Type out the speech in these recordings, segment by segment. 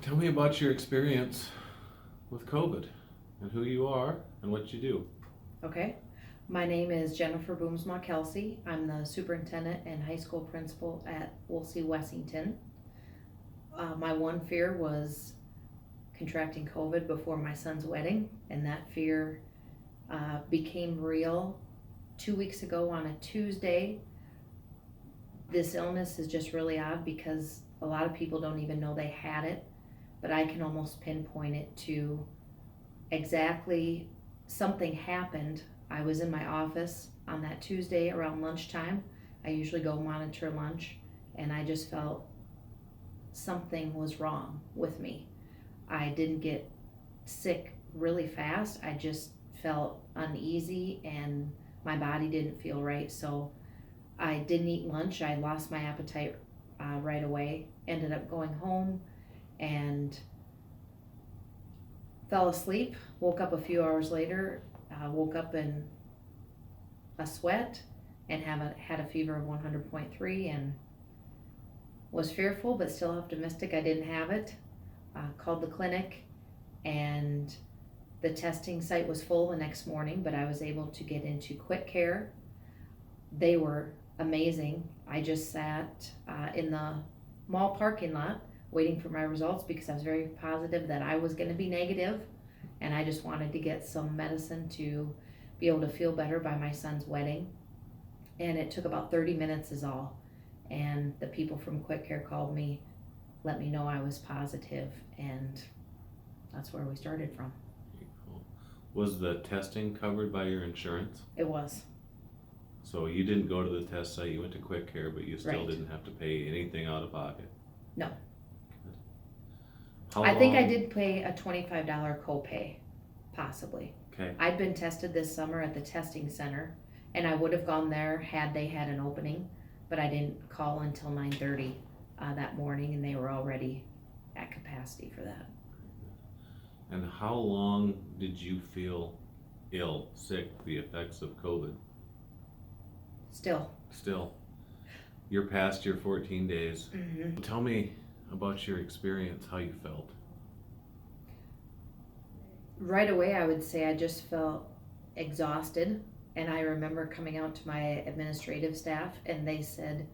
Tell me about your experience with COVID and who you are and what you do. Okay. My name is Jennifer Boomsma-Kelsey. I'm the superintendent and high school principal at Wolsey Wessington. My one fear was contracting COVID before my son's wedding, and that fear became real 2 weeks ago on a Tuesday. This illness is just really odd because a lot of people don't even know they had it, but I can almost pinpoint it to exactly something happened. I was in my office on that Tuesday around lunchtime. I usually go monitor lunch, and I just felt something was wrong with me. I didn't get sick really fast. I just felt uneasy and my body didn't feel right. So I didn't eat lunch. I lost my appetite right away. Ended up going home and fell asleep. Woke up a few hours later. Woke up in a sweat and had a fever of 100.3 and was fearful but still optimistic I didn't have it. Called the clinic, and the testing site was full the next morning, but I was able to get into quick care. They were amazing. I just sat in the mall parking lot waiting for my results because I was very positive that I was going to be negative, and I just wanted to get some medicine to be able to feel better by my son's wedding. And it took about 30 minutes is all, and the people from quick care called me, let me know I was positive, and that's where we started from. Cool. Was the testing covered by your insurance? It was. So you didn't go to the test site, you went to quick care, but you still Right. didn't have to pay anything out of pocket? No. How I think I long- did pay a $25 copay, possibly. Okay. I'd been tested this summer at the testing center, and I would have gone there had they had an opening, but I didn't call until 9:30 that morning, and they were already at capacity for that. And how long did you feel ill, sick, the effects of COVID? Still. You're past your 14 days. Mm-hmm. Tell me about your experience, how you felt. Right away, I would say I just felt exhausted, and I remember coming out to my administrative staff, and they said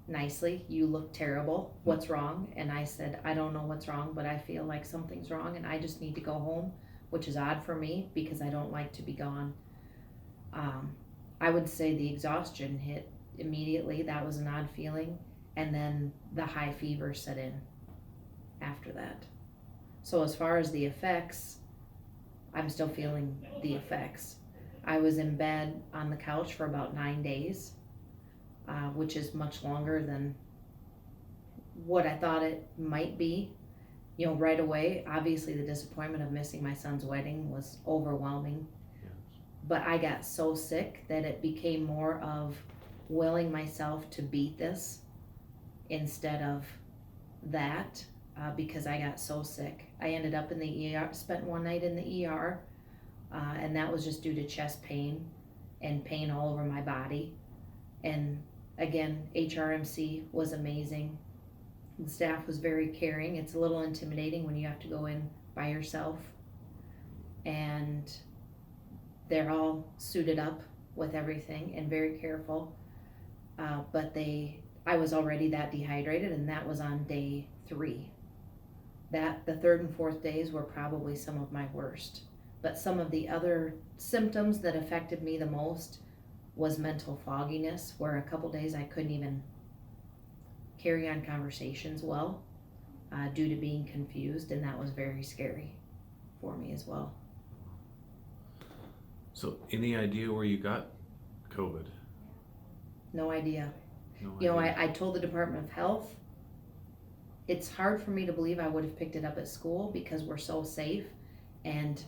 nicely, you look terrible, what's wrong? And I said, I don't know what's wrong, but I feel like something's wrong and I just need to go home, which is odd for me because I don't like to be gone. I would say the exhaustion hit immediately. That was an odd feeling, and then the high fever set in after that. So as far as the effects, I'm still feeling the effects. I was in bed on the couch for about 9 days, which is much longer than what I thought it might be. You know, right away, obviously the disappointment of missing my son's wedding was overwhelming. Yes. But I got so sick that it became more of willing myself to beat this instead of that, because I got so sick. I ended up in the ER, spent one night in the ER, and that was just due to chest pain and pain all over my body. And again, HRMC was amazing. The staff was very caring. It's a little intimidating when you have to go in by yourself, and they're all suited up with everything and very careful. But I was already that dehydrated, and that was on day 3. The third and fourth days were probably some of my worst. But some of the other symptoms that affected me the most was mental fogginess, where a couple days I couldn't even carry on conversations well due to being confused, and that was very scary for me as well. So, any idea where you got COVID? No idea. No You know, idea. I told the Department of Health. It's hard for me to believe I would have picked it up at school because we're so safe, and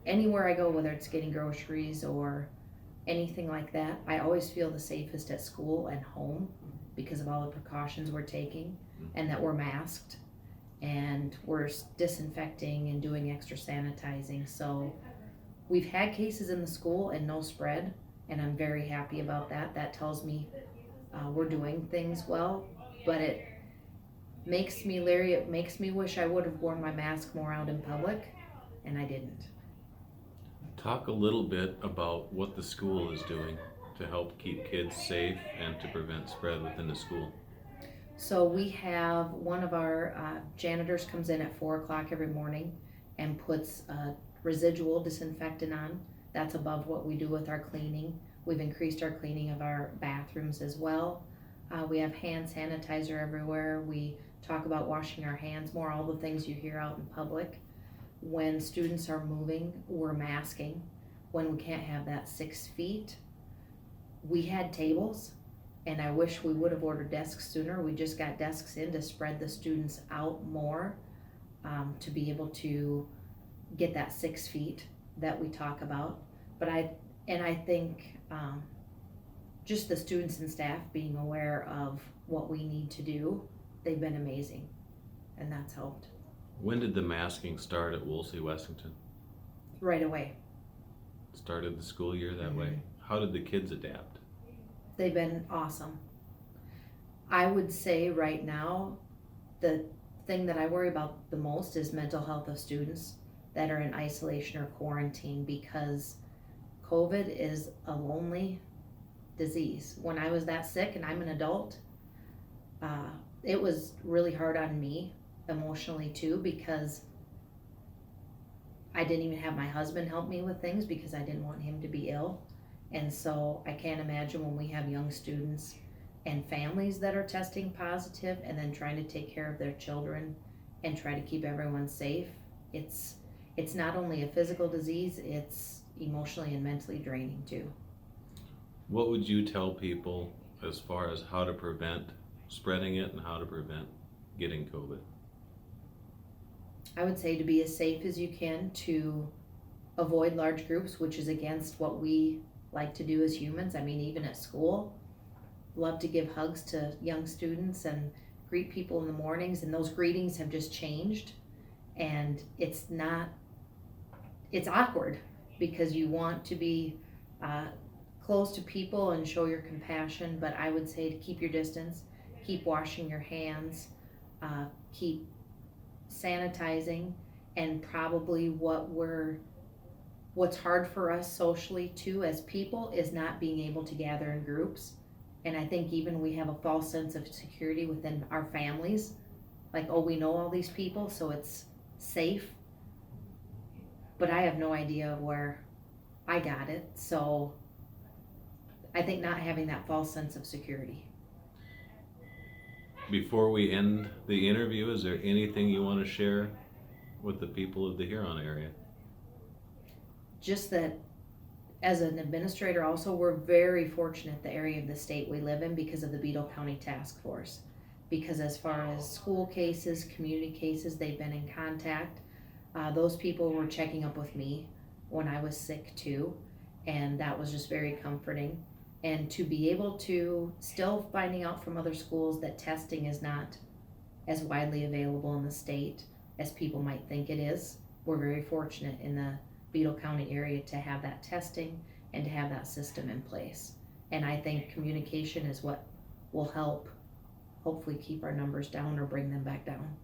anywhere I go, whether it's getting groceries or anything like that, I always feel the safest at school and home because of all the precautions we're taking, and that we're masked and we're disinfecting and doing extra sanitizing. So we've had cases in the school and no spread, and I'm very happy about that. That tells me we're doing things well, but makes me leery. It makes me wish I would have worn my mask more out in public, and I didn't. Talk a little bit about what the school is doing to help keep kids safe and to prevent spread within the school. So we have one of our janitors comes in at 4 o'clock every morning and puts a residual disinfectant on. That's above what we do with our cleaning. We've increased our cleaning of our bathrooms as well. We have hand sanitizer everywhere. We talk about washing our hands more, all the things you hear out in public. When students are moving, we're masking. When we can't have that 6 feet, we had tables, and I wish we would have ordered desks sooner. We just got desks in to spread the students out more, to be able to get that 6 feet that we talk about. But I think just the students and staff being aware of what we need to do, they've been amazing, and that's helped. When did the masking start at Woolsey Wessington? Right away. Started the school year that way? How did the kids adapt? They've been awesome. I would say right now, the thing that I worry about the most is mental health of students that are in isolation or quarantine, because COVID is a lonely disease. When I was that sick, and I'm an adult, it was really hard on me emotionally too, because I didn't even have my husband help me with things because I didn't want him to be ill. And so I can't imagine when we have young students and families that are testing positive and then trying to take care of their children and try to keep everyone safe. It's not only a physical disease, it's emotionally and mentally draining too. What would you tell people as far as how to prevent spreading it and how to prevent getting COVID? I would say to be as safe as you can, to avoid large groups, which is against what we like to do as humans. I mean, even at school, love to give hugs to young students and greet people in the mornings, and those greetings have just changed, and it's awkward because you want to be close to people and show your compassion. But I would say to keep your distance, keep washing your hands, keep sanitizing, and probably what's hard for us socially too as people is not being able to gather in groups. And I think even we have a false sense of security within our families, like, oh, we know all these people, so it's safe. But I have no idea where I got it, so I think not having that false sense of security. Before we end the interview, is there anything you want to share with the people of the Huron area? Just that as an administrator also, we're very fortunate the area of the state we live in because of the Beadle County Task Force. Because as far as school cases, community cases, they've been in contact. Those people were checking up with me when I was sick too, and that was just very comforting. And to be able to still finding out from other schools that testing is not as widely available in the state as people might think it is. We're very fortunate in the Beadle County area to have that testing and to have that system in place. And I think communication is what will help hopefully keep our numbers down or bring them back down.